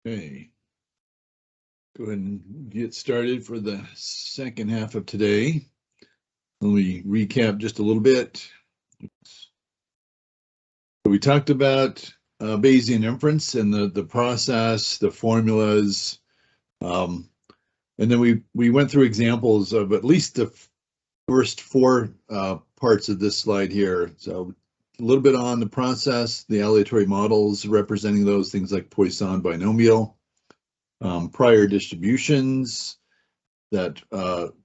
Okay, go ahead and get started for the second half of today. Let me recap just a little bit. We talked about Bayesian inference and the process, the formulas, and then we went through examples of at least the first four parts of this slide here. So a little bit on the process, the aleatory models representing those things like Poisson binomial, prior distributions that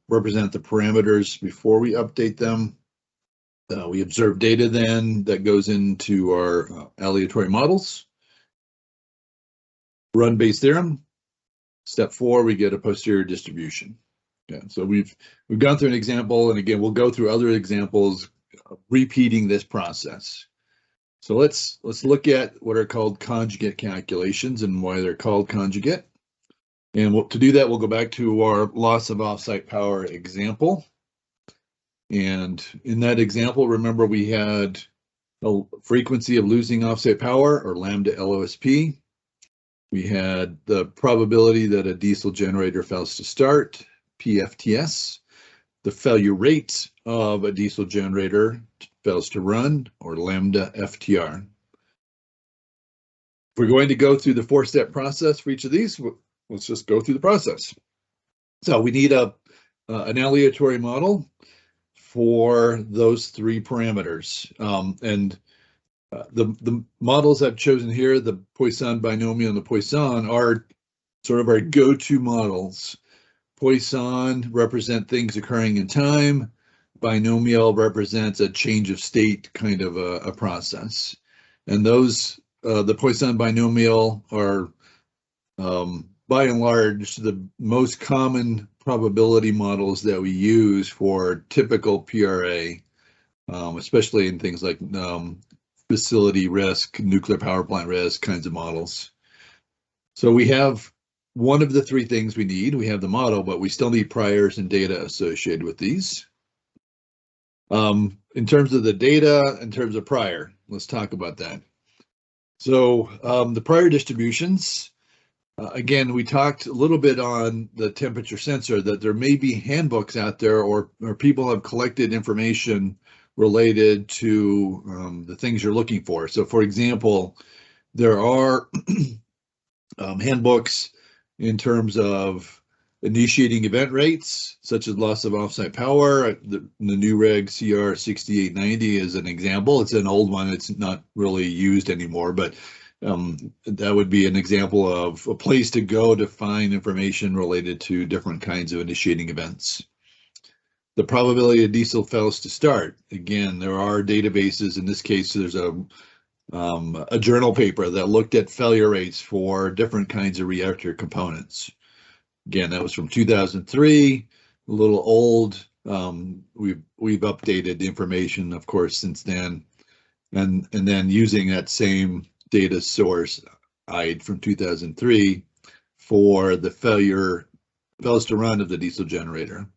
represent the parameters before we update them. We observe data then that goes into our aleatory models. Run Bayes theorem. Step 4, we get a posterior distribution. Yeah, so we've gone through an example, and again, we'll go through other examples repeating this process. So let's look at what are called conjugate calculations and why they're called conjugate. And to do that, we'll go back to our loss of offsite power example. And in that example, remember we had a frequency of losing offsite power, or lambda LOSP. We had the probability that a diesel generator fails to start, PFTS. The failure rate of a diesel generator fails to run, or lambda FTR. If we're going to go through the 4-step process for each of these, let's just go through the process. So we need an aleatory model for those 3 parameters. The models I've chosen here, the Poisson binomial and the Poisson, are sort of our go-to models. Poisson represent things occurring in time. Binomial represents a change of state kind of a process. And those, the Poisson binomial are by and large the most common probability models that we use for typical PRA, especially in things like facility risk, nuclear power plant risk kinds of models. So we have one of the 3 things we need. We have the model, but we still need priors and data associated with these. In terms of the data, in terms of prior, let's talk about that. So the prior distributions, again, we talked a little bit on the temperature sensor that there may be handbooks out there or people have collected information related to the things you're looking for. So for example, there are handbooks in terms of initiating event rates, such as loss of offsite power. The new reg CR 6890 is an example. It's an old one. It's not really used anymore, but that would be an example of a place to go to find information related to different kinds of initiating events. The probability a diesel fails to start. Again, there are databases. In this case, there's a journal paper that looked at failure rates for different kinds of reactor components. Again, that was from 2003, a little old. We've updated the information, of course, since then, and then using that same data source, IDE from 2003, for the fails to run of the diesel generator.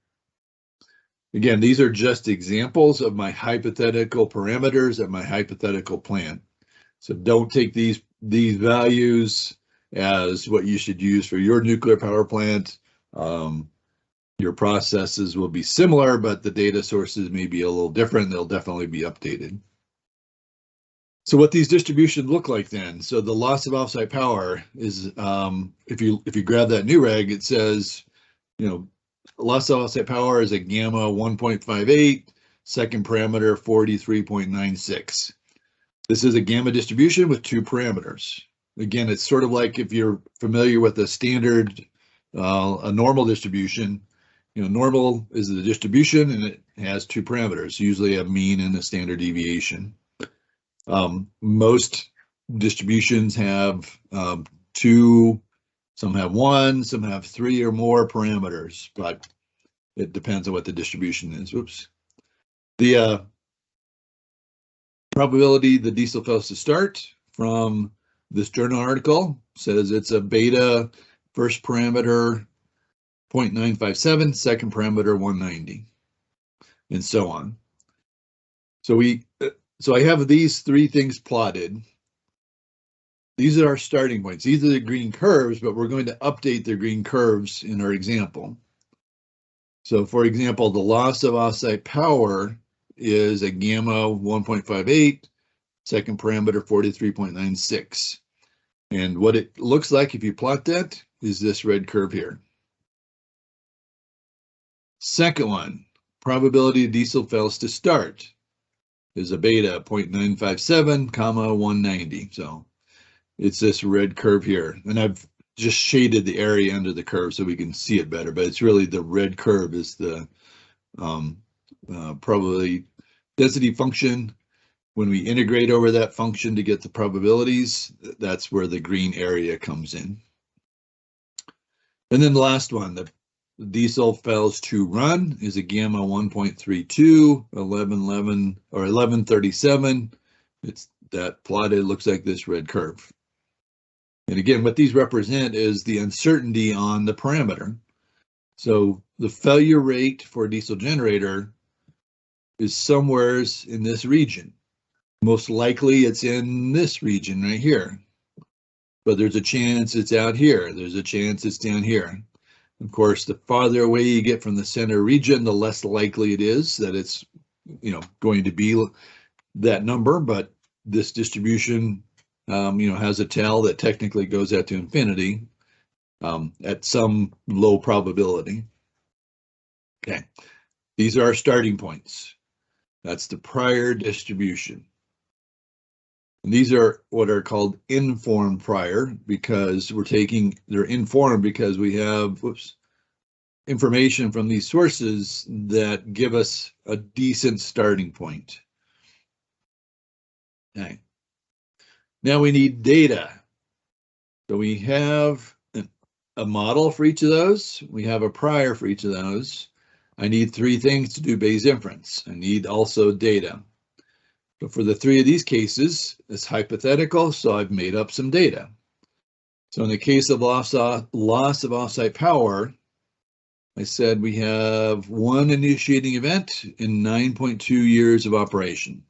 Again, these are just examples of my hypothetical parameters at my hypothetical plant. So don't take these values as what you should use for your nuclear power plant. Your processes will be similar, but the data sources may be a little different. They'll definitely be updated. So what these distributions look like then. So the loss of offsite power is, if you grab that new reg, it says, loss of offsite power is a gamma 1.58, second parameter 43.96. This is a gamma distribution with 2 parameters. Again, it's sort of like if you're familiar with a standard, a normal distribution. Normal is the distribution and it has 2 parameters, usually a mean and a standard deviation. Most distributions have 2, some have 1, some have 3 or more parameters, but it depends on what the distribution is. Oops. The probability the diesel fails to start from this journal article says it's a beta first parameter 0.957, second parameter 190, and so on. So I have these 3 things plotted. these are our starting points. These are the green curves, but we're going to update the green curves in our example. So for example, the loss of offsite power is a gamma 1.58, second parameter 43.96. And what it looks like if you plot that is this red curve here. Second one, probability diesel fails to start is a beta 0.957, comma 190. So it's this red curve here. And I've just shaded the area under the curve so we can see it better, but it's really the red curve is the probability density function. When we integrate over that function to get the probabilities, that's where the green area comes in. And then the last one, the diesel fails to run is a gamma 1.32, 1111 or 1137. It's that plotted looks like this red curve. And again, what these represent is the uncertainty on the parameter. So the failure rate for a diesel generator is somewhere in this region. Most likely it's in this region right here. But there's a chance it's out here. There's a chance it's down here. Of course, the farther away you get from the center region, the less likely it is that it's, going to be that number. But this distribution, has a tail that technically goes out to infinity at some low probability. Okay, these are our starting points. That's the prior distribution. And these are what are called informed prior because they're informed because we have information from these sources that give us a decent starting point. Okay. Now we need data. So we have a model for each of those. We have a prior for each of those. I need three things to do Bayes inference. I need also data. But for the three of these cases, it's hypothetical, so I've made up some data. So in the case of loss of offsite power, I said we have one initiating event in 9.2 years of operation.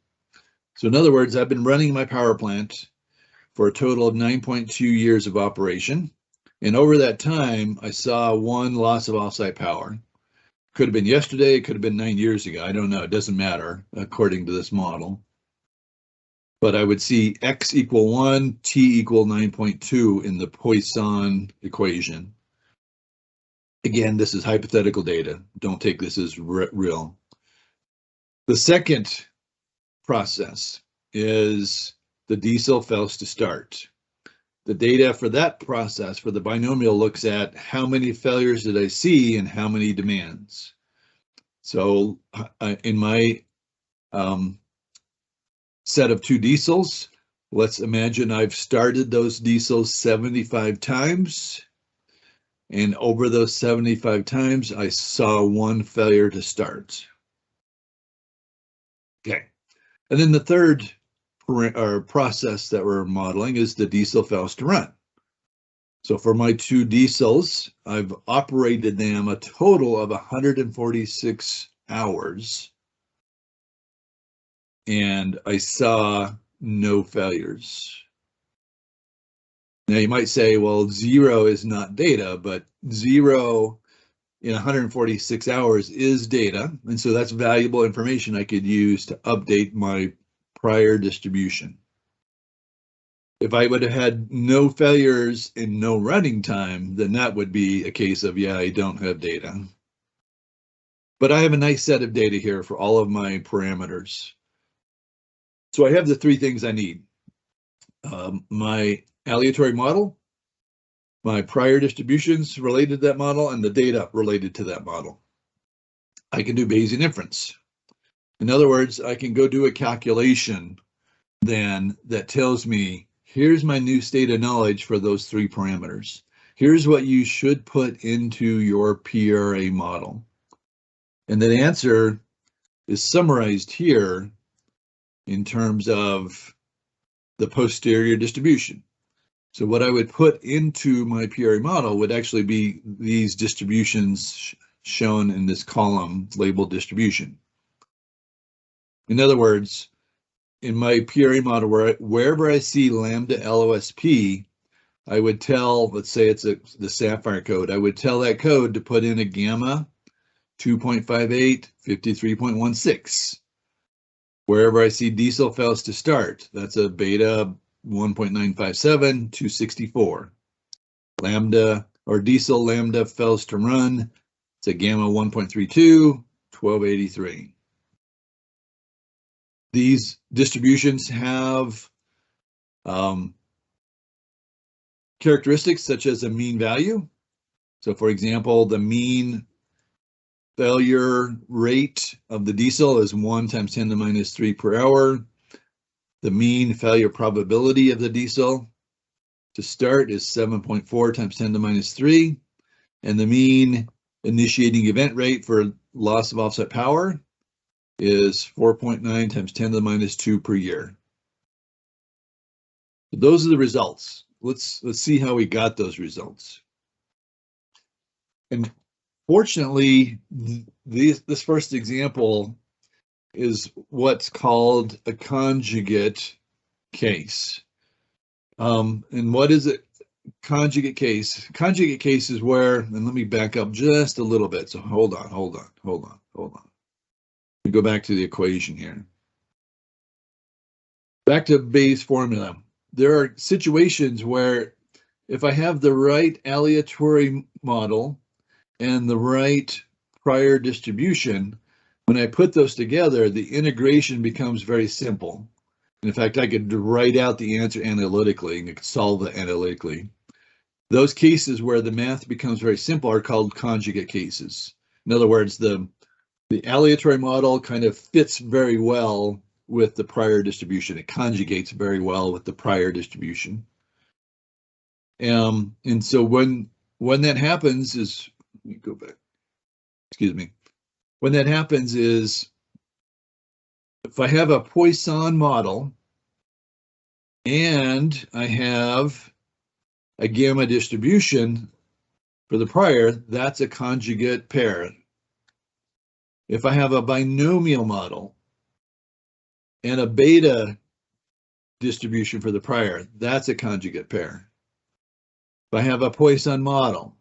So in other words, I've been running my power plant for a total of 9.2 years of operation. And over that time, I saw one loss of offsite power. Could have been yesterday, it could have been 9 years ago. I don't know, it doesn't matter according to this model. But I would see x equal 1, t equal 9.2 in the Poisson equation. Again, this is hypothetical data. Don't take this as real. The second process is the diesel fails to start. The data for that process, for the binomial, looks at how many failures did I see and how many demands. So in my set of two diesels, let's imagine I've started those diesels 75 times. And over those 75 times, I saw one failure to start. Okay. And then the third process that we're modeling is the diesel fails to run. So for my two diesels, I've operated them a total of 146 hours. And I saw no failures. Now you might say, well, 0 is not data, but 0 in 146 hours is data. And so that's valuable information I could use to update my prior distribution. If I would have had no failures and no running time, then that would be a case of, yeah, I don't have data. But I have a nice set of data here for all of my parameters. So I have the three things I need. My aleatory model, my prior distributions related to that model, and the data related to that model. I can do Bayesian inference. In other words, I can go do a calculation then that tells me, here's my new state of knowledge for those three parameters. Here's what you should put into your PRA model. And the answer is summarized here in terms of the posterior distribution. So what I would put into my PRA model would actually be these distributions shown in this column labeled distribution. In other words, in my PRA model, wherever I see lambda LOSP, I would tell, let's say it's the Sapphire code, I would tell that code to put in a gamma 2.58, 53.16. Wherever I see diesel fails to start, that's a beta 1.957, 264. Lambda or diesel lambda fails to run, it's a gamma 1.32, 1283. These distributions have characteristics such as a mean value. So for example, the mean failure rate of the diesel is 1 × 10⁻³ per hour. The mean failure probability of the diesel to start is 7.4 × 10⁻³, and the mean initiating event rate for loss of offset power is 4.9 × 10⁻² per year. So those are the results. Let's see how we got those results. And fortunately, this first example is what's called a conjugate case. And what is it? Conjugate case. Conjugate case is where, and let me back up just a little bit. So hold on. Let me go back to the equation here. Back to Bayes' formula. There are situations where if I have the right aleatory model and the right prior distribution, when I put those together, the integration becomes very simple. In fact, I could write out the answer analytically and I could solve it analytically. Those cases where the math becomes very simple are called conjugate cases. In other words, the aleatory model kind of fits very well with the prior distribution. It conjugates very well with the prior distribution. And so when that happens is, let me go back, excuse me. When that happens is, if I have a Poisson model and I have a gamma distribution for the prior, that's a conjugate pair. If I have a binomial model and a beta distribution for the prior, that's a conjugate pair. If I have a Poisson model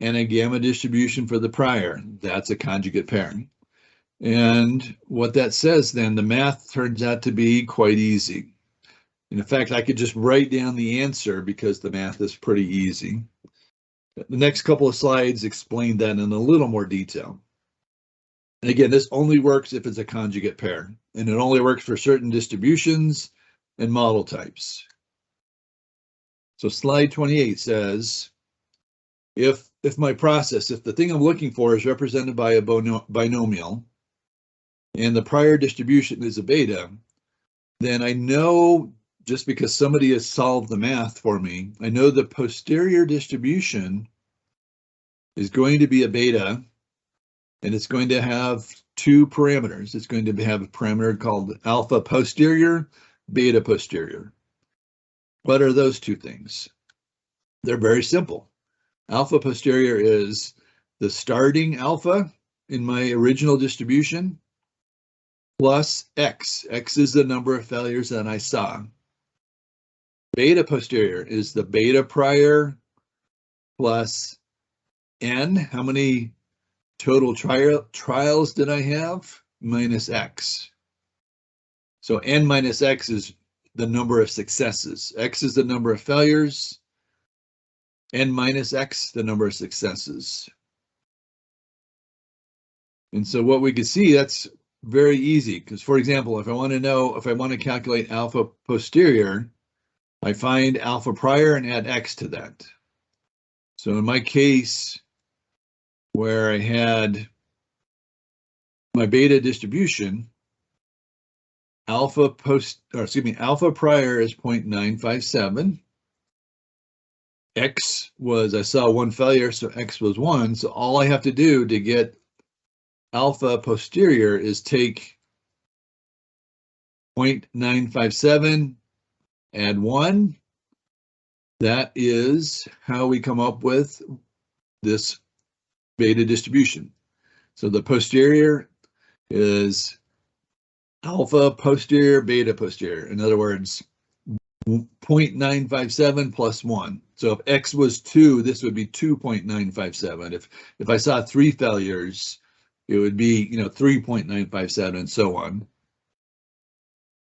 and a gamma distribution for the prior, that's a conjugate pair. And what that says then, the math turns out to be quite easy. In fact, I could just write down the answer because the math is pretty easy. The next couple of slides explain that in a little more detail. And again, this only works if it's a conjugate pair, and it only works for certain distributions and model types. So slide 28 says, if my process, if the thing I'm looking for is represented by a binomial, and the prior distribution is a beta, then I know, just because somebody has solved the math for me, I know the posterior distribution is going to be a beta, and it's going to have two parameters. It's going to have a parameter called alpha posterior, beta posterior. What are those two things? They're very simple. Alpha posterior is the starting alpha in my original distribution plus X. X is the number of failures that I saw. Beta posterior is the beta prior plus N. How many total trials did I have? Minus X. So N minus X is the number of successes. X is the number of failures. N minus X, the number of successes. And so what we can see, that's very easy, because for example, if I want to calculate alpha posterior, I find alpha prior and add X to that. So in my case, where I had my beta distribution, alpha prior is 0.957. X was, I saw one failure, so X was 1. So all I have to do to get alpha posterior is take 0.957, add 1. That is how we come up with this beta distribution. So the posterior is alpha posterior, beta posterior. In other words, 0.957 plus 1. So if X was 2, this would be 2.957. If I saw 3 failures, it would be 3.957 and so on.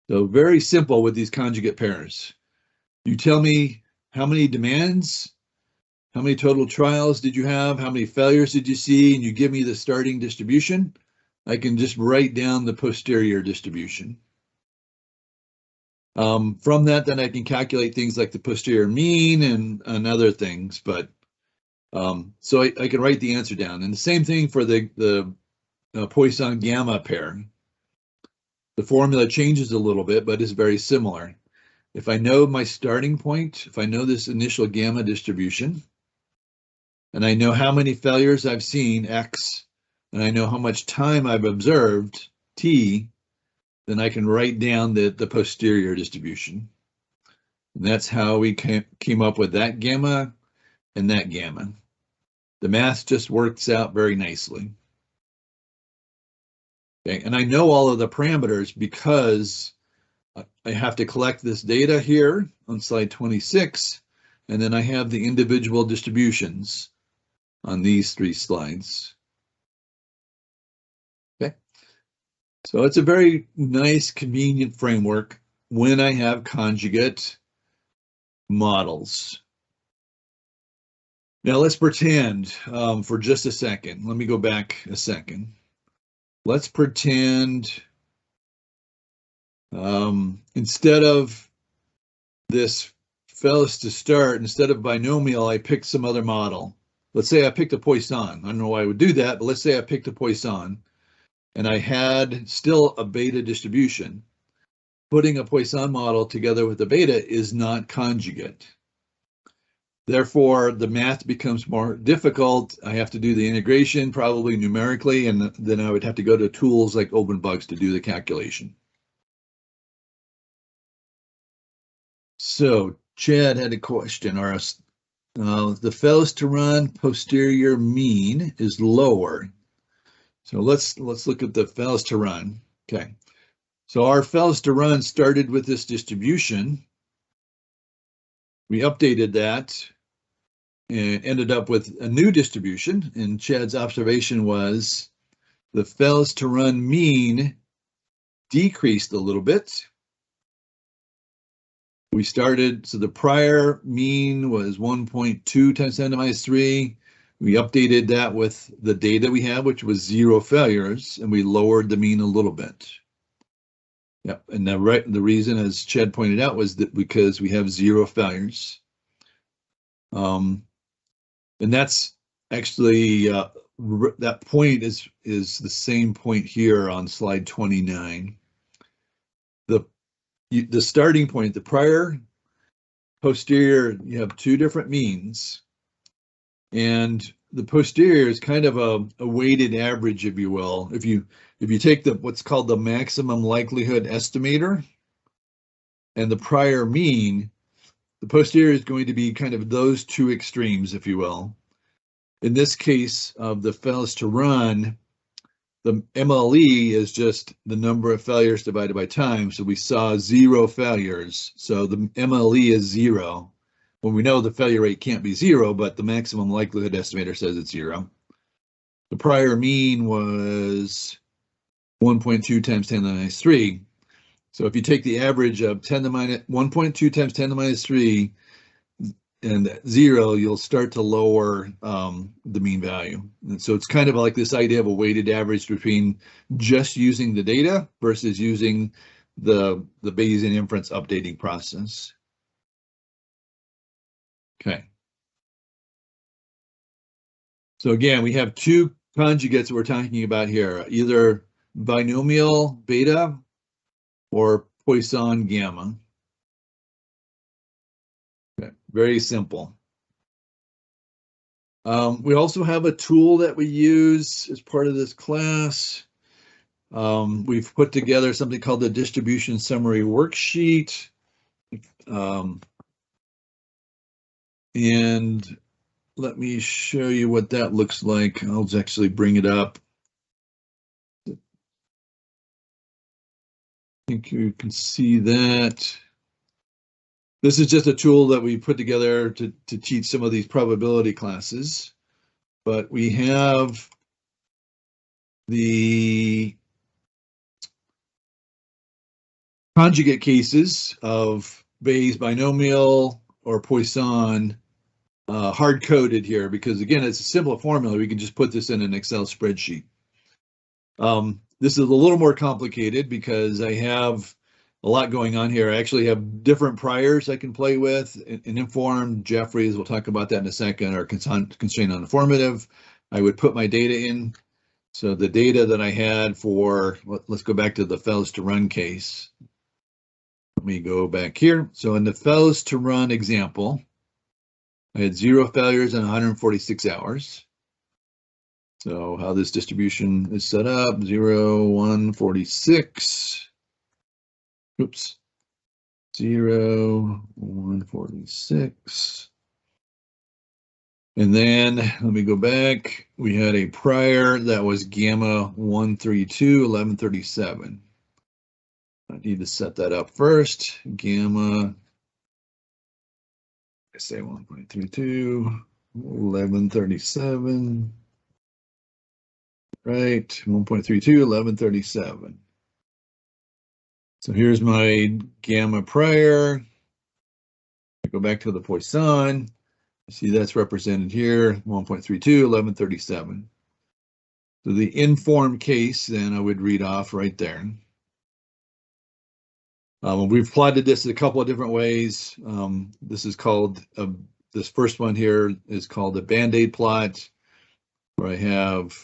So very simple with these conjugate pairs. You tell me how many demands, how many total trials did you have, how many failures did you see, and you give me the starting distribution. I can just write down the posterior distribution. From that, then I can calculate things like the posterior mean and other things, but so I can write the answer down. And the same thing for the Poisson gamma pair. The formula changes a little bit, but is very similar. If I know my starting point, if I know this initial gamma distribution, and I know how many failures I've seen, X, and I know how much time I've observed, T, then I can write down the posterior distribution. And that's how we came up with that gamma and that gamma. The math just works out very nicely. Okay, and I know all of the parameters because I have to collect this data here on slide 26, and then I have the individual distributions on these 3 slides. Okay, so it's a very nice, convenient framework when I have conjugate models. Now let's pretend for just a second. Let me go back a second. Let's pretend instead of this fellas to start, instead of binomial, I picked some other model. Let's say I picked a Poisson. I don't know why I would do that, but let's say I picked a Poisson and I had still a beta distribution. Putting a Poisson model together with a beta is not conjugate. Therefore, the math becomes more difficult. I have to do the integration, probably numerically, and then I would have to go to tools like OpenBugs to do the calculation. So Chad had a question. The fellows to run posterior mean is lower. So let's look at the fellows to run. Okay. So our fellows to run started with this distribution. We updated that and ended up with a new distribution. And Chad's observation was the fellows to run mean decreased a little bit. We started, so the prior mean was 1.2 times 10 to the minus 3. We updated that with the data we have, which was 0 failures, and we lowered the mean a little bit. Yep, and the reason, as Chad pointed out, was that because we have 0 failures. And that's actually, that point is the same point here on slide 29. The starting point, the prior, posterior, you have 2 different means. And the posterior is kind of a weighted average, if you will. If you take what's called the maximum likelihood estimator and the prior mean, the posterior is going to be kind of those 2 extremes, if you will. In this case of the fellows to run, the MLE is just the number of failures divided by time. So we saw 0 failures. So the MLE is 0. When we know the failure rate can't be 0, but the maximum likelihood estimator says it's 0. The prior mean was 1.2 times 10 to the minus 3. So if you take the average of 1.2 times 10 to the minus 3 and 0, you'll start to lower the mean value. And so it's kind of like this idea of a weighted average between just using the data versus using the Bayesian inference updating process. Okay. So again, we have 2 conjugates we're talking about here, either binomial beta or Poisson gamma. Okay. Very simple. We also have a tool that we use as part of this class. We've put together something called the distribution summary worksheet. And let me show you what that looks like. I'll actually bring it up. think you can see that. This is just a tool that we put together to teach some of these probability classes. But we have the conjugate cases of Bayes binomial or Poisson hard-coded here, because again, it's a simple formula. We can just put this in an Excel spreadsheet. This is a little more complicated because I have a lot going on here. I actually have different priors I can play with. An informed, Jeffries, we'll talk about that in a second, or constraint on informative. I would put my data in. So the data that I had for, let's go back to the fails to run case. Let me go back here. So in the fails to run example, I had 0 failures in 146 hours. So how this distribution is set up, 0, 1, 46. Oops. 0, 1, 46. And then let me go back. We had a prior that was gamma 132, 1137. I need to set that up first. Gamma, I say 1.32, 1137. Right, 1.32, 1137. So here's my gamma prior. I go back to the Poisson. You see that's represented here, 1.32, 1137. So the informed case, then I would read off right there. We've plotted this a couple of different ways. This is called, this first one here is called the Band-Aid plot, where I have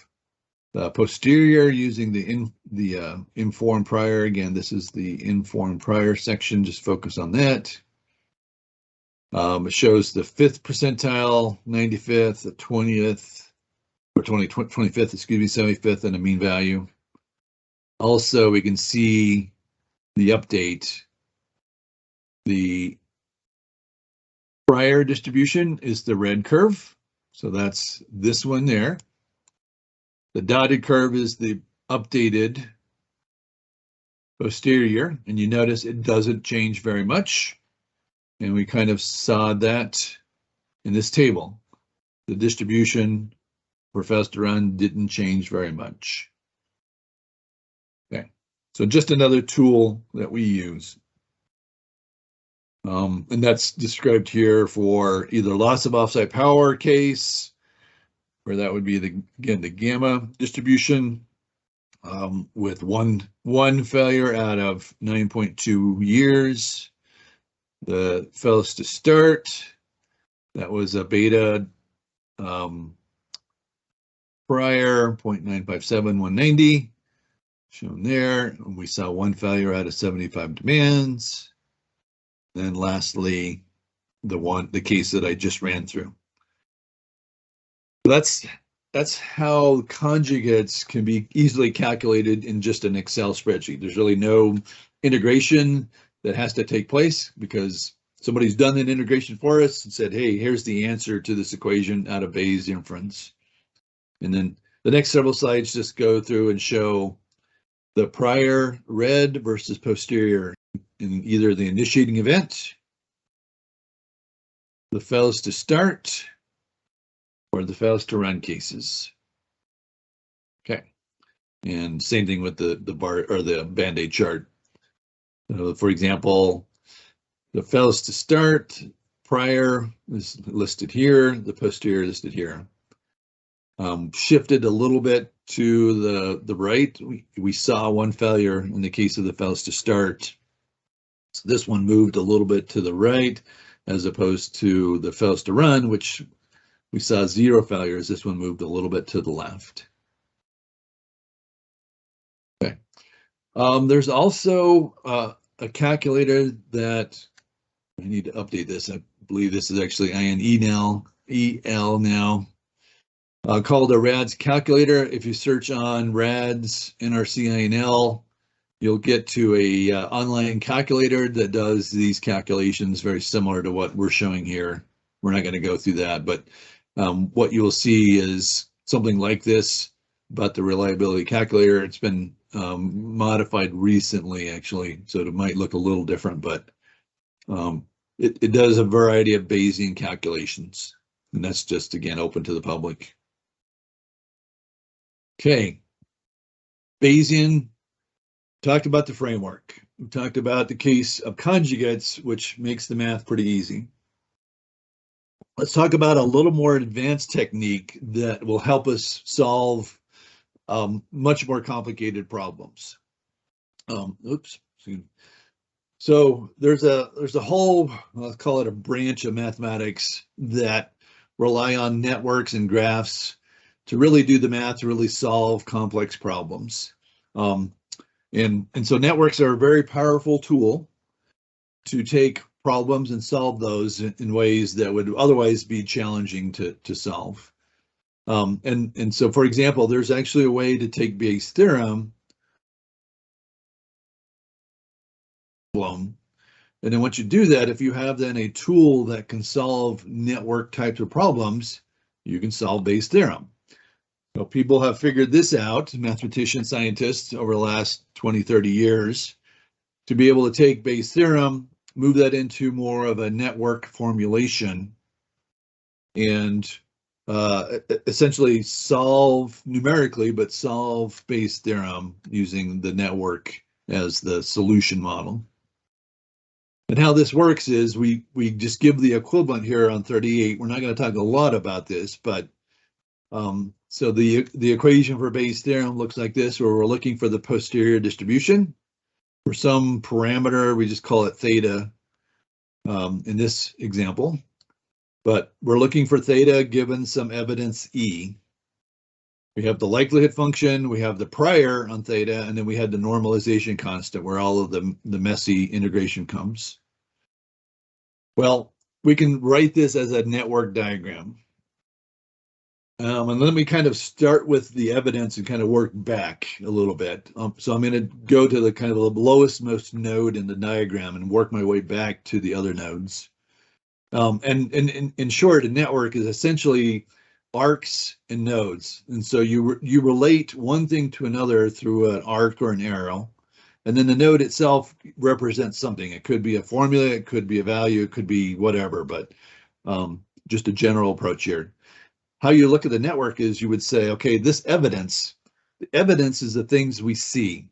the posterior using the informed prior. Again, this is the informed prior section, just focus on that. It shows the 5th percentile, 95th, the 20th, or 25th, excuse me, 75th, and a mean value. Also, we can see the update. The prior distribution is the red curve. So that's this one there. The dotted curve is the updated posterior, and you notice it doesn't change very much. And we kind of saw that in this table. The distribution for fails to run didn't change very much. Okay, so just another tool that we use. And that's described here for either loss of offsite power case, where that would be again the gamma distribution with one failure out of 9.2 years. The fails to start, that was a beta prior 0.957, 190 shown there. And we saw one failure out of 75 demands. Then lastly, the case that I just ran through. That's how conjugates can be easily calculated in just an Excel spreadsheet. There's really no integration that has to take place because somebody's done an integration for us and said, hey, here's the answer to this equation out of Bayes inference. And then the next several slides just go through and show the prior red versus posterior in either the initiating event, the fails to start, or the fails to run cases. Okay, and same thing with the bar or the Band-Aid chart. For example, the fails to start prior is listed here, the posterior listed here. Shifted a little bit to the right. We saw one failure in the case of the fails to start. So this one moved a little bit to the right as opposed to the fails to run, which we saw 0 failures. This one moved a little bit to the left. Okay. There's also a calculator that I need to update this. I believe this is actually EL now. Called a RADS calculator. If you search on RADS NRC-INL, you'll get to a online calculator that does these calculations very similar to what we're showing here. We're not going to go through that, but what you will see is something like this about the reliability calculator. It's been modified recently, actually, so it might look a little different, but it does a variety of Bayesian calculations, and that's just, again, open to the public. Okay, Bayesian, talked about the framework. We talked about the case of conjugates, which makes the math pretty easy. Let's talk about a little more advanced technique that will help us solve much more complicated problems. So there's a whole, let's call it a branch of mathematics that rely on networks and graphs to really do the math, to really solve complex problems. And so networks are a very powerful tool to take problems and solve those in ways that would otherwise be challenging to solve. And so, for example, there's actually a way to take Bayes' theorem, and then once you do that, if you have then a tool that can solve network types of problems, you can solve Bayes' theorem. So people have figured this out, mathematicians, scientists, over the last 20, 30 years, to be able to take Bayes' theorem, move that into more of a network formulation, and essentially solve numerically, but solve Bayes' theorem using the network as the solution model. And how this works is we just give the equivalent here on 38. We're not going to talk a lot about this, but so the equation for Bayes' theorem looks like this, where we're looking for the posterior distribution for some parameter. We just call it theta in this example, but we're looking for theta given some evidence E. We have the likelihood function, we have the prior on theta, and then we had the normalization constant where all of the messy integration comes. Well, we can write this as a network diagram. And let me kind of start with the evidence and kind of work back a little bit. So I'm going to go to the kind of the lowest most node in the diagram and work my way back to the other nodes. And in short, a network is essentially arcs and nodes. And so you relate one thing to another through an arc or an arrow. And then the node itself represents something. It could be a formula, it could be a value, it could be whatever, but just a general approach here. How you look at the network is you would say, okay, this evidence, the evidence is the things we see.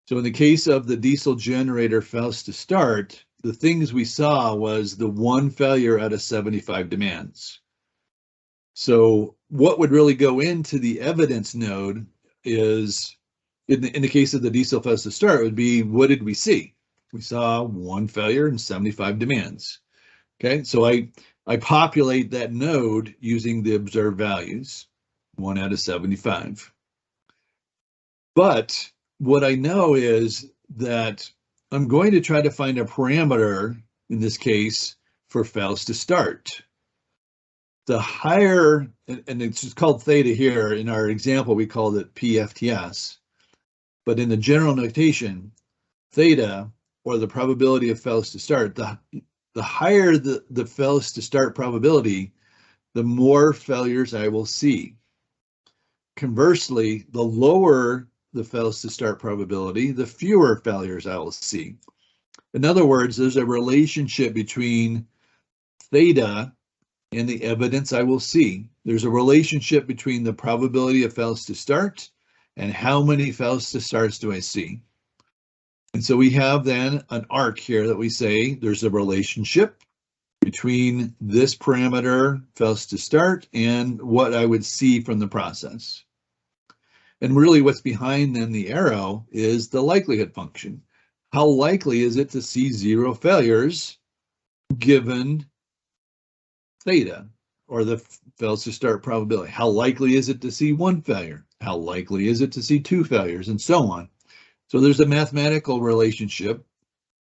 So in the case of the diesel generator fails to start, the things we saw was the one failure out of 75 demands. So what would really go into the evidence node is, in the case of the diesel fails to start, would be, what did we see? We saw one failure and 75 demands. Okay, so I populate that node using the observed values, 1 out of 75. But what I know is that I'm going to try to find a parameter, in this case, for fails to start. The higher, and it's just called theta here, in our example we called it PFTS, but in the general notation, theta, or the probability of fails to start, the higher the fails to start probability, the more failures I will see. Conversely, the lower the fails to start probability, the fewer failures I will see. In other words, there's a relationship between theta and the evidence I will see. There's a relationship between the probability of fails to start and how many fails to starts do I see. And so we have then an arc here that we say there's a relationship between this parameter, fails to start, and what I would see from the process. And really what's behind then the arrow is the likelihood function. How likely is it to see 0 failures given theta, or the fails to start probability? How likely is it to see 1 failure? How likely is it to see 2 failures, and so on? So there's a mathematical relationship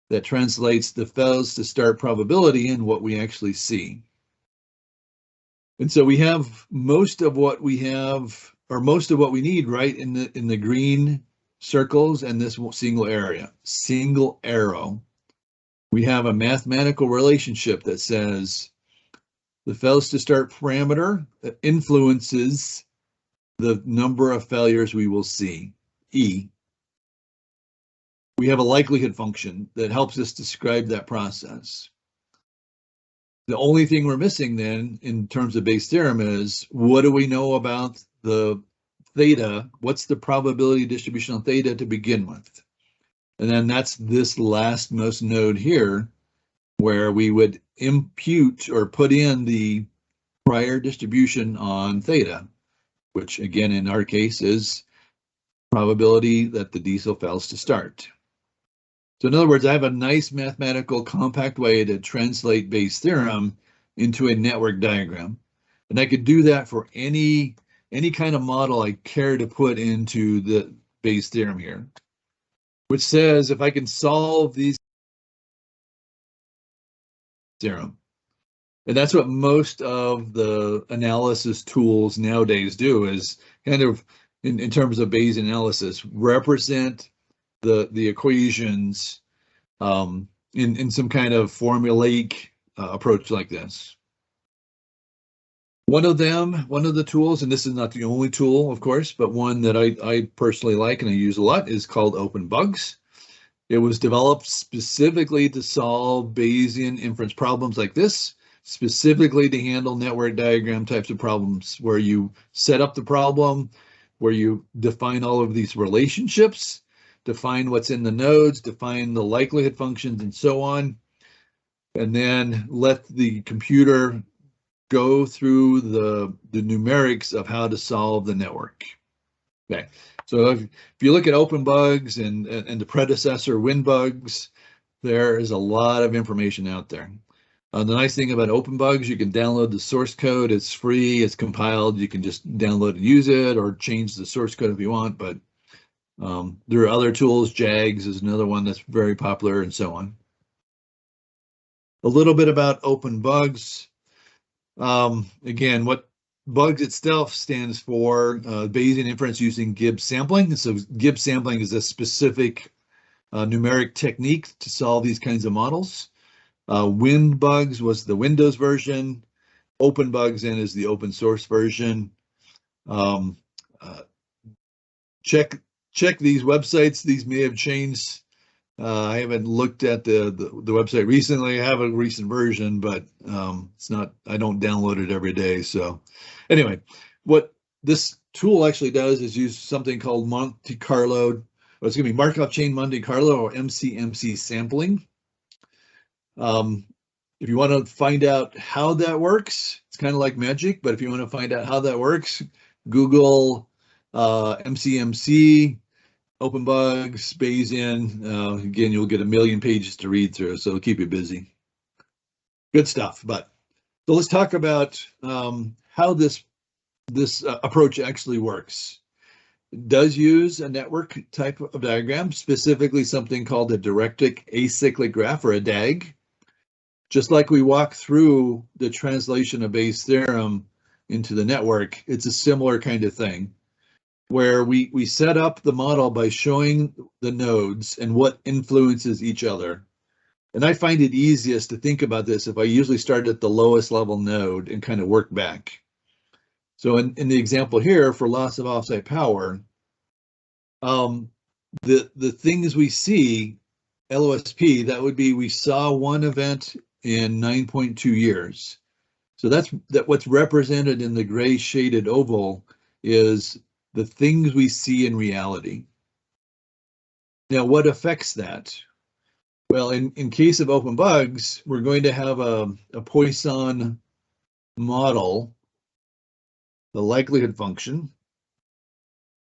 that translates the fails to start probability in what we actually see. And so we have most of what we have, or most of what we need, right in the green circles and this single arrow. We have a mathematical relationship that says the fails to start parameter influences the number of failures we will see. E. We have a likelihood function that helps us describe that process. The only thing we're missing then in terms of Bayes' theorem is, what do we know about the theta? What's the probability distribution on theta to begin with? And then that's this lastmost node here, where we would impute or put in the prior distribution on theta, which again, in our case, is probability that the diesel fails to start. So in other words, I have a nice mathematical compact way to translate Bayes' theorem into a network diagram. And I could do that for any kind of model I care to put into the Bayes' theorem here, which says if I can solve these theorem, and that's what most of the analysis tools nowadays do, is kind of, in terms of Bayesian analysis, represent the equations in some kind of formulaic approach like this. One of the tools, and this is not the only tool, of course, but one that I personally like and I use a lot, is called OpenBugs. It was developed specifically to solve Bayesian inference problems like this, specifically to handle network diagram types of problems where you set up the problem, where you define all of these relationships, define what's in the nodes, define the likelihood functions, and so on, and then let the computer go through the numerics of how to solve the network. Okay, so if you look at OpenBugs and the predecessor WinBugs, there is a lot of information out there. The nice thing about OpenBugs, you can download the source code. It's free, it's compiled. You can just download and use it, or change the source code if you want. But there are other tools. JAGS is another one that's very popular, and so on. A little bit about OpenBugs. Again, what Bugs itself stands for, Bayesian inference using Gibbs sampling. So Gibbs sampling is a specific numeric technique to solve these kinds of models. WinBugs was the Windows version. OpenBugs then is the open source version. Check these websites. These may have changed. I haven't looked at the website recently. I have a recent version, but it's not, I don't download it every day. So anyway, what this tool actually does is use something called Monte Carlo, or it's going to be Markov chain Monte Carlo, or MCMC sampling. If you want to find out how that works, it's kind of like magic, but if you want to find out how that works, Google MCMC, OpenBugs, Bayesian. Again, you'll get a million pages to read through, so it'll keep you busy. Good stuff. But so let's talk about how this approach actually works. It does use a network type of diagram, specifically something called a directed acyclic graph, or a DAG. Just like we walk through the translation of Bayes' theorem into the network, it's a similar kind of thing, where we set up the model by showing the nodes and what influences each other. And I find it easiest to think about this if I usually start at the lowest level node and kind of work back. So in the example here for loss of offsite power, the things we see, LOSP, that would be, we saw one event in 9.2 years. So that's what's represented in the gray shaded oval is the things we see in reality. Now, what affects that? Well, in case of OpenBugs, we're going to have a Poisson model, the likelihood function.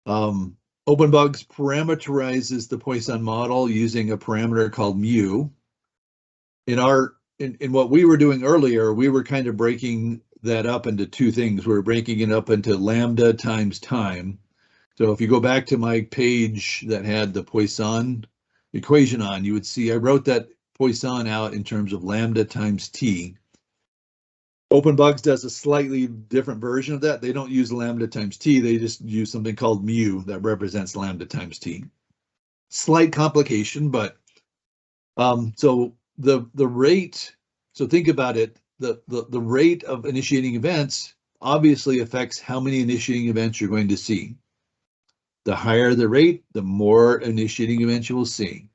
OpenBugs parameterizes the Poisson model using a parameter called mu. In what we were doing earlier, we were kind of breaking that up into two things. We were breaking it up into lambda times time. So if you go back to my page that had the Poisson equation on, you would see I wrote that Poisson out in terms of lambda times t. OpenBugs does a slightly different version of that. They don't use lambda times t, they just use something called mu that represents lambda times t. Slight complication, but so the rate, so think about it, the rate of initiating events obviously affects how many initiating events you're going to see. The higher the rate, the more initiating events you will see.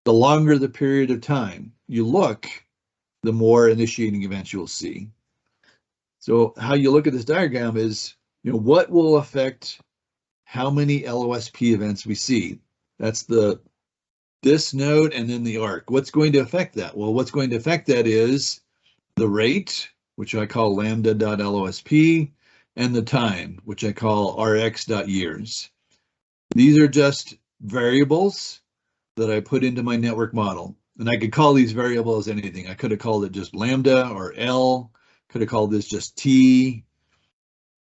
The longer the period of time you look, the more initiating events you'll see. So how you look at this diagram is, what will affect how many LOSP events we see? That's this node and then the arc. What's going to affect that? Well, what's going to affect that is the rate, which I call lambda.losp, and the time, which I call rx.years. These are just variables that I put into my network model. And I could call these variables anything. I could have called it just lambda or L, could have called this just T.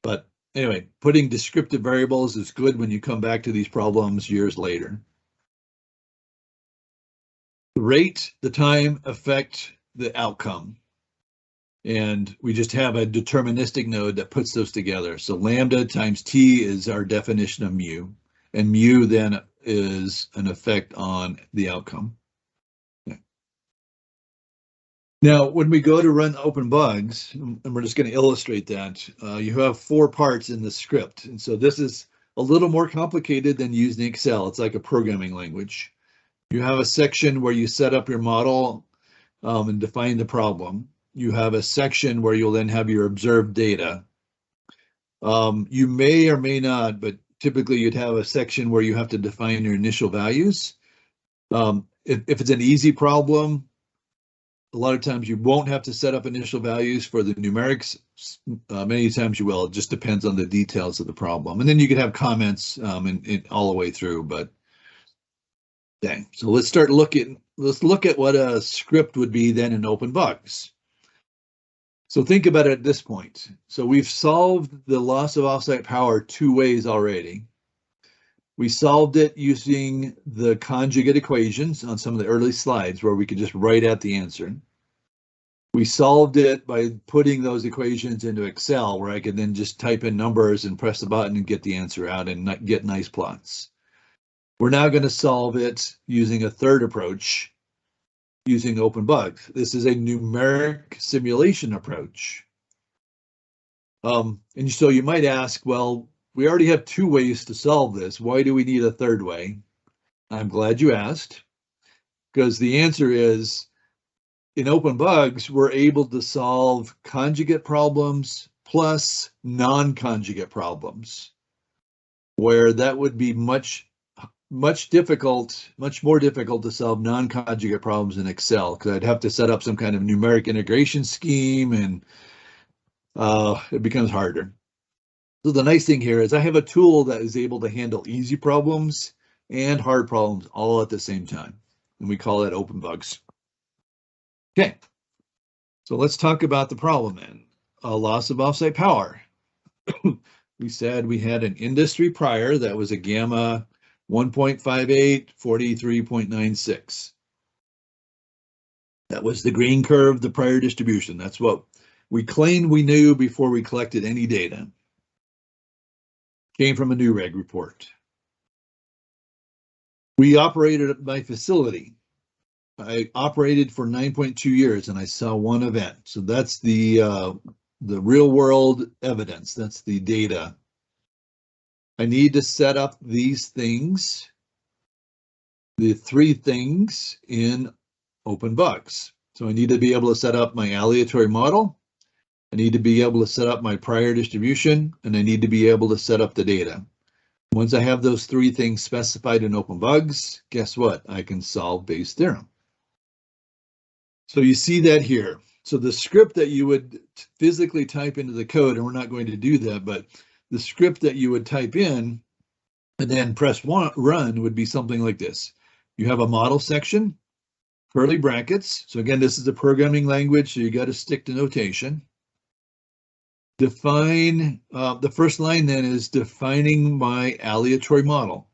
But anyway, putting descriptive variables is good when you come back to these problems years later. The rate, the time affect the outcome. And we just have a deterministic node that puts those together. So lambda times T is our definition of mu. And mu then is an effect on the outcome. Okay. Now, when we go to run open bugs, and we're just going to illustrate that, you have 4 parts in the script. And so this is a little more complicated than using Excel. It's like a programming language. You have a section where you set up your model and define the problem. You have a section where you'll then have your observed data. You may or may not, but typically you'd have a section where you have to define your initial values. If it's an easy problem, a lot of times you won't have to set up initial values for the numerics. Many times you will. It just depends on the details of the problem. And then you can have comments all the way through. But okay, so let's look at what a script would be then in open bugs. So think about it at this point. So we've solved the loss of offsite power 2 ways already. We solved it using the conjugate equations on some of the early slides where we could just write out the answer. We solved it by putting those equations into Excel where I could then just type in numbers and press the button and get the answer out and get nice plots. We're now going to solve it using a third approach, using open bugs. This is a numeric simulation approach. And so you might ask, well, we already have 2 ways to solve this. Why do we need a third way? I'm glad you asked, because the answer is, in open bugs, we're able to solve conjugate problems plus non-conjugate problems, where that would be much more difficult to solve non-conjugate problems in Excel, because I'd have to set up some kind of numeric integration scheme, and it becomes harder. So the nice thing here is I have a tool that is able to handle easy problems and hard problems all at the same time, and we call it open bugs. Okay, so let's talk about the problem then. A loss of offsite power. We said we had an industry prior that was a gamma 1.58, 43.96. That was the green curve, the prior distribution. That's what we claimed we knew before we collected any data. Came from a new reg report. We operated at my facility. I operated for 9.2 years and I saw 1 event. So that's the real world evidence. That's the data. I need to set up these things, the 3 things in open bugs. So I need to be able to set up my aleatory model. I need to be able to set up my prior distribution, and I need to be able to set up the data. Once I have those 3 things specified in open bugs, guess what? I can solve Bayes' theorem. So you see that here. So the script that you would physically type into the code, and we're not going to do that, but the script that you would type in and then press run would be something like this. You have a model section, curly brackets. So again, this is a programming language, so you got to stick to notation. Define, the first line then is defining my aleatory model.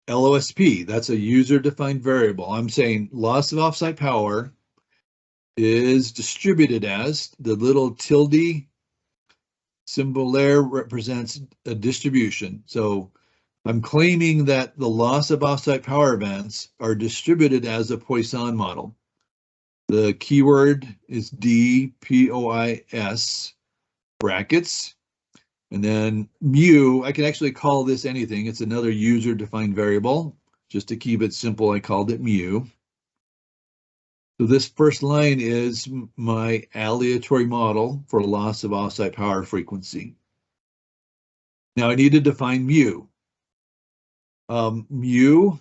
LOSP, that's a user-defined variable. I'm saying loss of offsite power is distributed as, the little tilde symbol there represents a distribution. So I'm claiming that the loss of offsite power events are distributed as a Poisson model. The keyword is DPOIS brackets. And then mu, I can actually call this anything. It's another user-defined variable. Just to keep it simple, I called it mu. So this first line is my aleatory model for loss of offsite power frequency. Now I need to define mu. Mu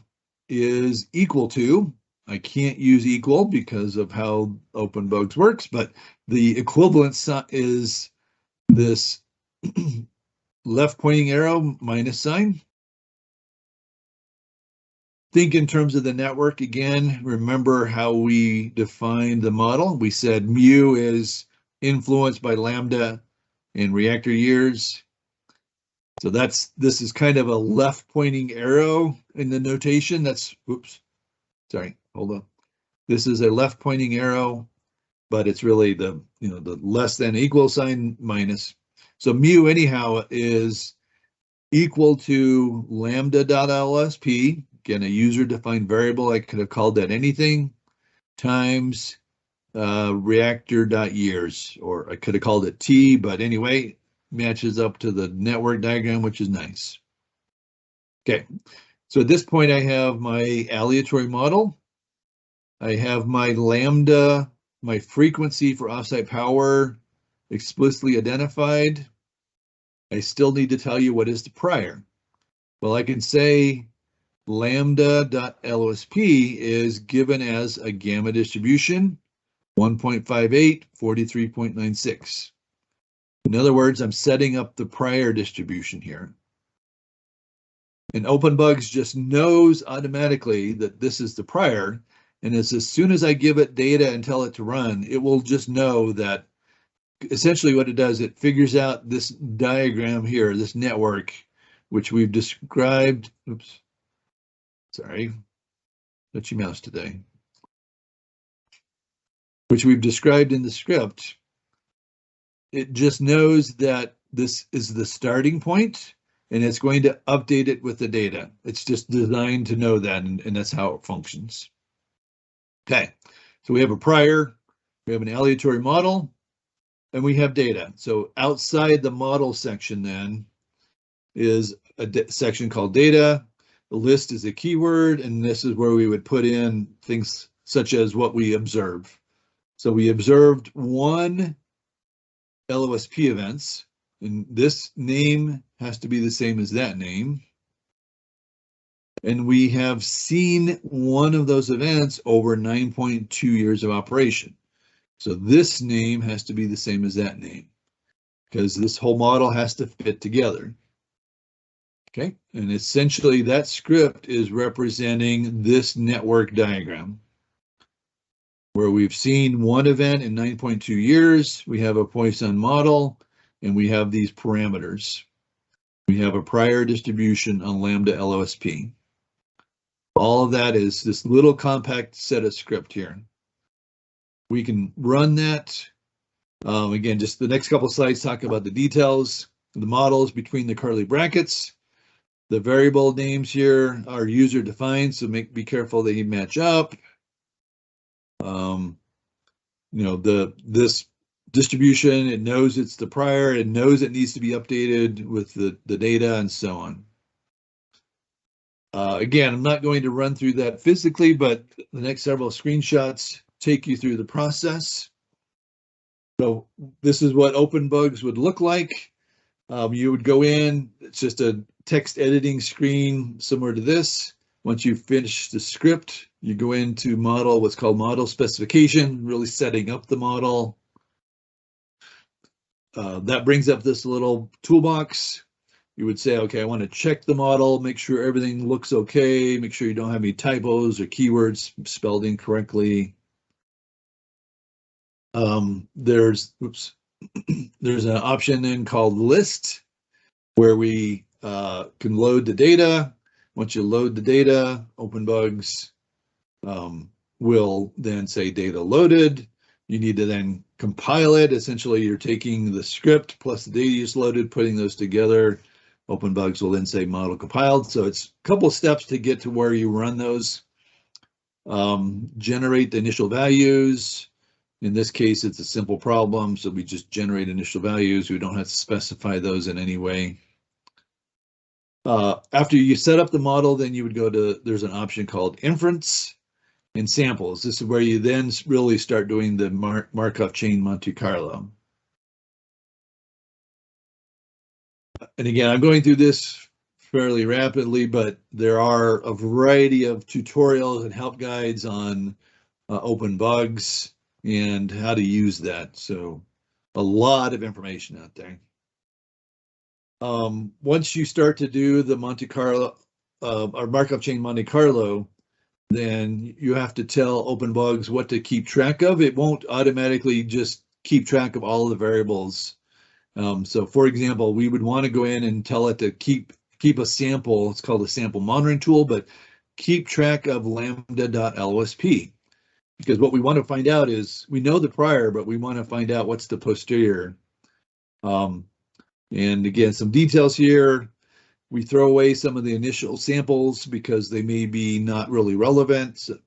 is equal to, I can't use equal because of how OpenBugs works, but the equivalent is this left pointing arrow minus sign. Think in terms of the network again. Remember how we defined the model. We said mu is influenced by lambda in reactor years. So this is kind of a left pointing arrow in the notation. This is a left pointing arrow, but it's really the less than equal sign minus. So mu anyhow is equal to lambda.lsp, again, a user-defined variable. I could have called that anything, times reactor.years, or I could have called it T, but anyway, matches up to the network diagram, which is nice. Okay, so at this point I have my aleatory model. I have my lambda, my frequency for offsite power explicitly identified. I still need to tell you what is the prior. Well, I can say lambda.lsp is given as a gamma distribution, 1.58, 43.96. In other words, I'm setting up the prior distribution here. And OpenBugs just knows automatically that this is the prior, and as soon as I give it data and tell it to run, it will just know that essentially what it does, it figures out this diagram here, this network, which we've described. Oops, sorry, touchy mouse today. Which we've described in the script. It just knows that this is the starting point, and it's going to update it with the data. It's just designed to know that, and that's how it functions. Okay, so we have a prior, we have an aleatory model, and we have data. So outside the model section then is a section called data. The list is a keyword, and this is where we would put in things such as what we observe. So we observed one LOSP events, and this name has to be the same as that name. And we have seen one of those events over 9.2 years of operation. So this name has to be the same as that name, because this whole model has to fit together. Okay, and essentially that script is representing this network diagram, where we've seen one event in 9.2 years, we have a Poisson model, and we have these parameters. We have a prior distribution on lambda LOSP. All of that is this little compact set of script here. We can run that. Again, just the next couple of slides talk about the details, the models between the curly brackets. The variable names here are user defined, so be careful that you match up. This distribution, it knows it's the prior, it knows it needs to be updated with the data and so on. Again, I'm not going to run through that physically, but the next several screenshots take you through the process. So this is what OpenBugs would look like. You would go in, it's just a text editing screen similar to this. Once you finish the script, you go into model, what's called model specification, really setting up the model. That brings up this little toolbox. You would say, okay, I want to check the model, make sure everything looks okay, make sure you don't have any typos or keywords spelled incorrectly. There's an option then called list, where we can load the data. Once you load the data, OpenBugs will then say data loaded. You need to then compile it. Essentially, you're taking the script plus the data you just loaded, putting those together. OpenBugs will then say model compiled. So it's a couple of steps to get to where you run those. Generate the initial values. In this case, it's a simple problem, so we just generate initial values. We don't have to specify those in any way. After you set up the model, then you would go to, there's an option called Inference and Samples. This is where you then really start doing the Markov chain Monte Carlo. And again, I'm going through this fairly rapidly, but there are a variety of tutorials and help guides on open bugs and how to use that. So a lot of information out there. Once you start to do the Monte Carlo or Markov chain Monte Carlo, then you have to tell open bugs what to keep track of. It won't automatically just keep track of all the variables. So for example, we would want to go in and tell it to keep a sample. It's called a sample monitoring tool, but keep track of lambda.losp. Because what we want to find out is, we know the prior, but we want to find out what's the posterior. And again, some details here. We throw away some of the initial samples because they may be not really relevant. So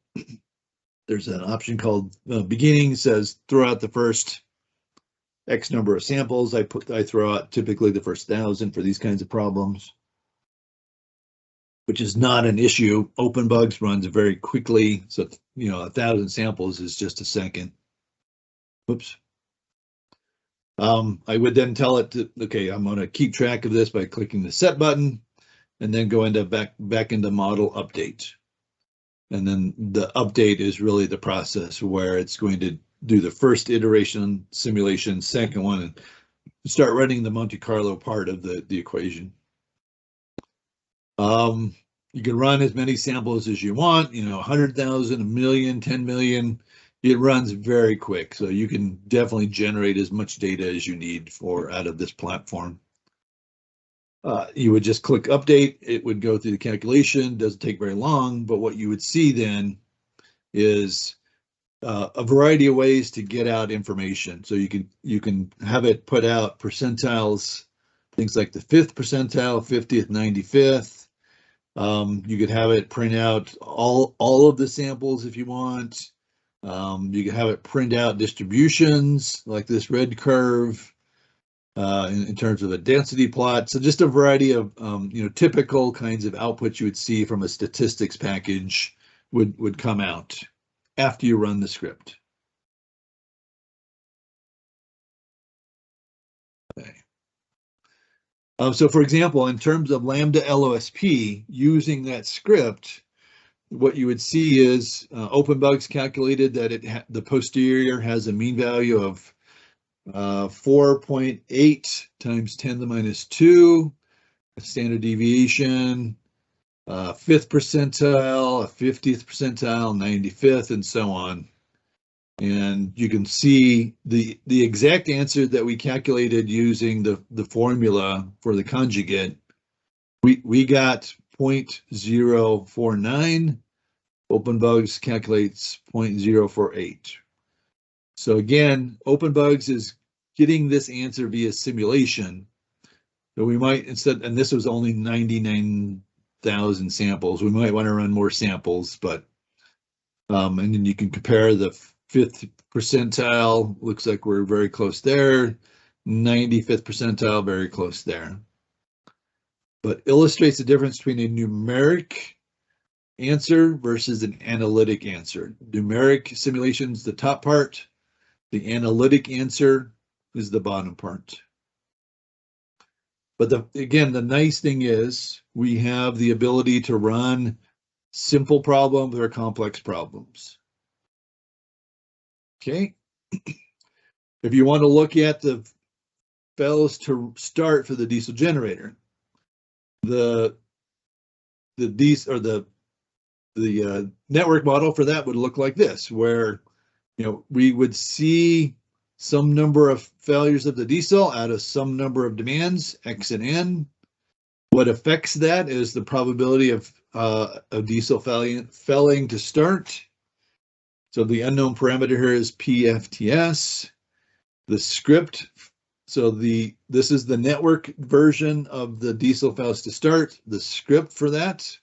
there's an option called beginning, says throw out the first X number of samples. I throw out typically the first 1,000 for these kinds of problems, which is not an issue. Open bugs runs very quickly, so 1,000 samples is just a second. Whoops. I would then tell it to, okay, I'm going to keep track of this by clicking the set button, and then go into back into model update. And then the update is really the process where it's going to do the first iteration simulation, second one, and start running the Monte Carlo part of the equation. You can run as many samples as you want, 100,000, 1 million, 10 million. It runs very quick, so you can definitely generate as much data as you need out of this platform. You would just click update. It would go through the calculation. Doesn't take very long, but what you would see then is a variety of ways to get out information. So you can have it put out percentiles, things like the 5th percentile, 50th, 95th. You could have it print out all of the samples if you want. You can have it print out distributions like this red curve in terms of a density plot. So just a variety of typical kinds of outputs you would see from a statistics package would come out after you run the script. Okay. So for example, in terms of lambda LOSP, using that script, what you would see is OpenBugs calculated that the posterior has a mean value of 4.8 times 10 to the minus 2, a standard deviation, 5th percentile, a 50th percentile, 95th, and so on. And you can see the exact answer that we calculated using the formula for the conjugate. We got 0.049. OpenBugs calculates 0.048. So again, OpenBugs is getting this answer via simulation. So we might instead, and this was only 99,000 samples. We might want to run more samples, but and then you can compare the 5th percentile. Looks like we're very close there. 95th percentile, very close there. But illustrates the difference between a numeric answer versus an analytic answer. Numeric simulation's the top part. The analytic answer is the bottom part. But again, the nice thing is we have the ability to run simple problems or complex problems. Okay. If you want to look at the fellows to start for the diesel generator, the network model for that would look like this, where we would see some number of failures of the diesel out of some number of demands, X and N. What affects that is the probability of diesel failing to start. So the unknown parameter here is PFTS. The script, so this is the network version of the diesel fails to start. The script for that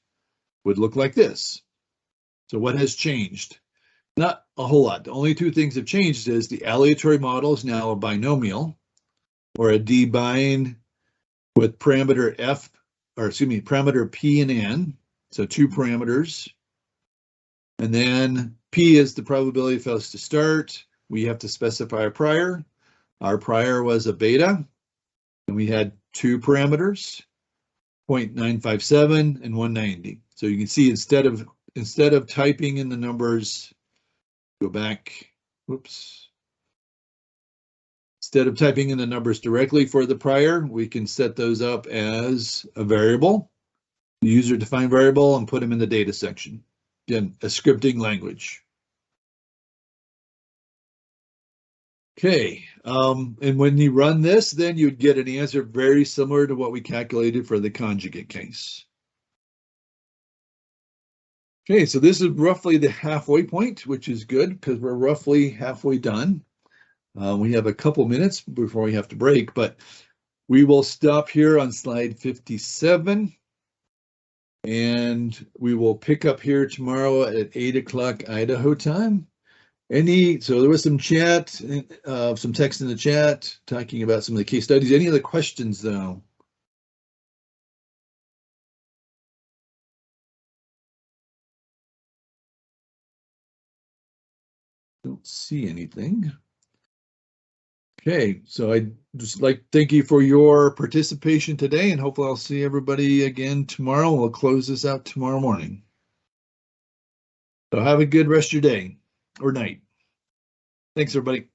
would look like this. So what has changed? Not a whole lot. The only two things have changed is the aleatory model is now a binomial, or a d-bin with parameter f, or excuse me, parameter p and n, so two parameters. And then p is the probability of failures to start. We have to specify a prior. Our prior was a beta, and we had two parameters, 0.957 and 190. So you can see instead of typing in the numbers, go back, whoops. Instead of typing in the numbers directly for the prior, we can set those up as a variable, the user-defined variable, and put them in the data section. Again, a scripting language. Okay, and when you run this, then you'd get an answer very similar to what we calculated for the conjugate case. Okay, so this is roughly the halfway point, which is good because we're roughly halfway done. We have a couple minutes before we have to break, but we will stop here on slide 57. And we will pick up here tomorrow at 8 o'clock Idaho time. So there was some chat, some text in the chat talking about some of the case studies. Any other questions though? Don't see anything. Okay, so I'd just like to thank you for your participation today, and hopefully I'll see everybody again tomorrow. We'll close this out tomorrow morning. So have a good rest of your day or night. Thanks, everybody.